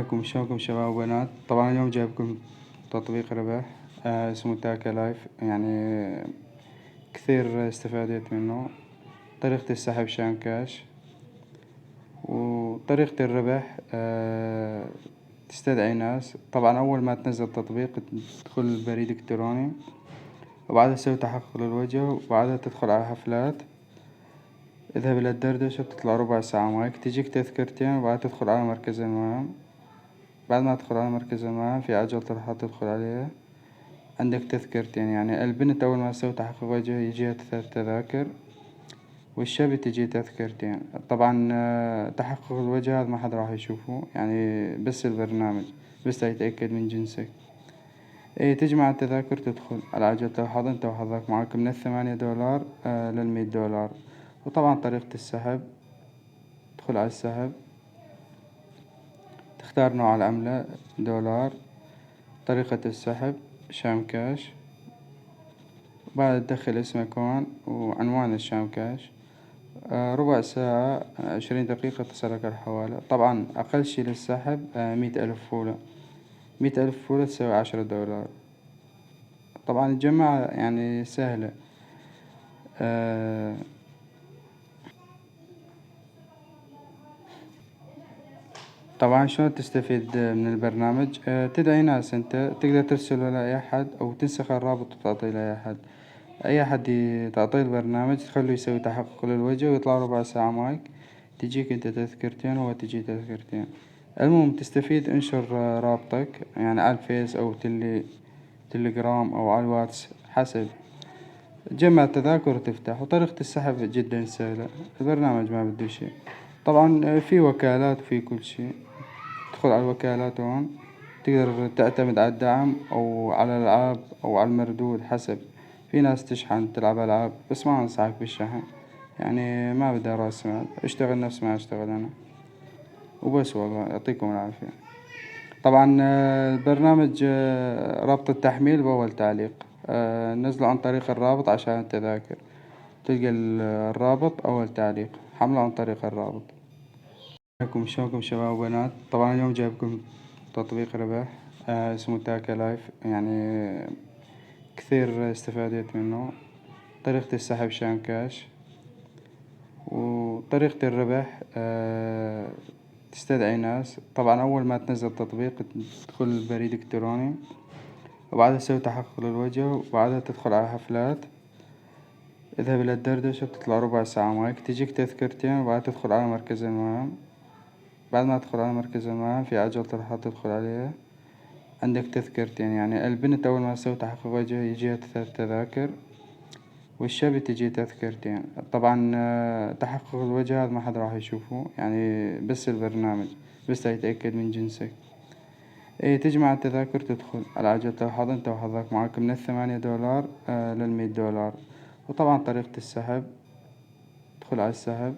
عليكم، شلونكم شباب وبنات؟ طبعا اليوم جايبكم تطبيق ربح اسمه تاكا لايف. يعني كثير استفادت منه. طريقة السحب شان كاش، وطريقة الربح تستدعي ناس. طبعا أول ما تنزل التطبيق تدخل البريد الإلكتروني، وبعدها تسوي تحقق للوجه، وبعدها تدخل على حفلات. اذهب إلى الدردشة، بتطلع ربع ساعة مايك، تجيك تذكرتين، وبعدها تدخل على مركز المهام. بعد ما تدخل على مركز المهام في عجلة راح تدخل عليها، عندك تذكرتين. يعني البنت أول ما تسوي تحقق وجه يجيها 3 تذاكر، والشاب تجي تذكرتين. طبعا تحقق الوجه هذا ما حد راح يشوفه، يعني بس البرنامج بس يتأكد من جنسك. تجمع التذاكر، تدخل على عجلة الحظ انت وحظك معك من $8 لل$100. وطبعا طريقة السحب، تدخل على السحب، تختار نوع العملة $. طريقة السحب شام كاش، بعد تدخل اسمك هون وعنوان الشام كاش. ربع ساعة 20 دقيقة تصلك الحوالة. طبعا أقل شي للسحب 100,000 فولة. 100,000 فولة تساوي $10. طبعا الجماعة يعني سهلة. طبعا شلون تستفيد من البرنامج؟ تدعي ناس، انت تقدر ترسله لأي أحد أو تنسخ الرابط وتعطيه لأي أحد. أي أحد تعطيه البرنامج تخليه يسوي تحقق للوجه، ويطلع ربع ساعة مايك، تجيك انت تذكرتين وهو تجي تذكرتين. المهم تستفيد، انشر رابطك يعني على الفيس أو تليجرام أو على الواتس حسب. تجمع التذاكر وتفتح. وطريقة السحب جدا سهلة، البرنامج ما بده شي. طبعا في وكالات وفي كل شي. تدخل على الوكالات هون، تقدر تعتمد على الدعم أو على الألعاب أو على المردود حسب. في ناس تشحن تلعب ألعاب، بس ما أنصحك بالشحن، يعني ما بدها رأس مال. اشتغل نفس ما اشتغل أنا وبس. والله يعطيكم العافية. طبعا البرنامج رابط التحميل بأول تعليق. نزله عن طريق الرابط عشان التذاكر. تلقى الرابط أول تعليق، حمله عن طريق الرابط. عليكم، شلونكم شباب وبنات؟ طبعا اليوم جايبكم تطبيق ربح اسمه تاكا لايف. يعني كثير استفادت منه. طريقة السحب شان كاش، وطريقة الربح تستدعي ناس. طبعا أول ما تنزل التطبيق تدخل البريد الإلكتروني، وبعدها تسوي تحقق للوجه، وبعدها تدخل على حفلات. اذهب إلى الدردشة، بتطلع ربع ساعة مايك، تجيك تذكرتين، وبعدها تدخل على مركز المهام. بعد ما تدخل على مركز المهام في عجلة راح تدخل عليها، عندك تذكرتين. يعني البنت أول ما تسوي تحقق وجه يجيها 3 تذاكر، والشاب تجي تذكرتين. طبعا تحقق الوجه هذا ما حد راح يشوفه، يعني بس البرنامج بس يتأكد من جنسك. تجمع التذاكر، تدخل على عجلة الحظ انت وحظك معك من $8 لل$100. وطبعا طريقة السحب، تدخل على السحب،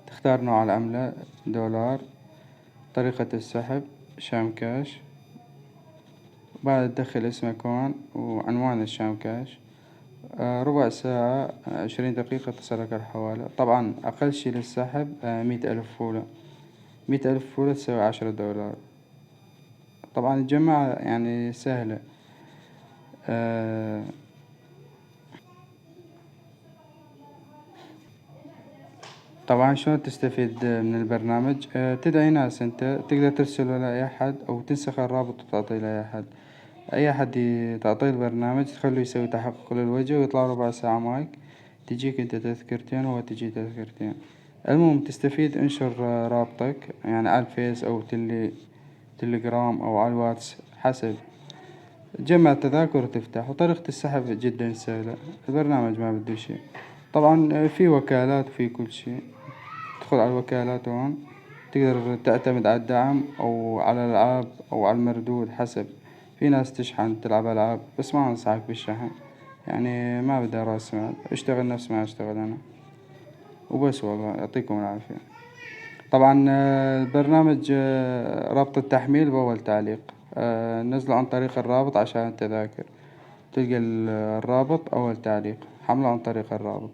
تختار نوع العملة $. طريقة السحب شام كاش، بعد تدخل اسمك هون وعنوان الشام كاش. ربع ساعة 20 دقيقة تصلك الحوالة. طبعا أقل شي للسحب 100,000 فولة. 100,000 فولة تساوي $10. طبعا الجماعة يعني سهلة. طبعا شلون تستفيد من البرنامج؟ تدعي ناس، انت تقدر ترسله لأي أحد أو تنسخ الرابط وتعطيه لأي أحد. أي أحد تعطيه البرنامج تخليه يسوي تحقق للوجه، ويطلع ربع ساعة مايك، تجيك انت تذكرتين وهو تجي تذكرتين. المهم تستفيد، انشر رابطك يعني على الفيس أو تليجرام أو على الواتس حسب. تجمع التذاكر وتفتح. وطريقة السحب جدا سهلة، البرنامج ما بده شي. طبعا في وكالات وفي كل شي. تدخل على الوكالات هون، تقدر تعتمد على الدعم أو على الألعاب أو على المردود حسب. في ناس تشحن تلعب ألعاب، بس ما أنصحك بالشحن، يعني ما بدها رأس مال. اشتغل نفس ما اشتغل أنا وبس. والله يعطيكم العافية. طبعا البرنامج رابط التحميل بأول تعليق. نزله عن طريق الرابط عشان التذاكر. تلقى الرابط أول تعليق، حمله عن طريق الرابط.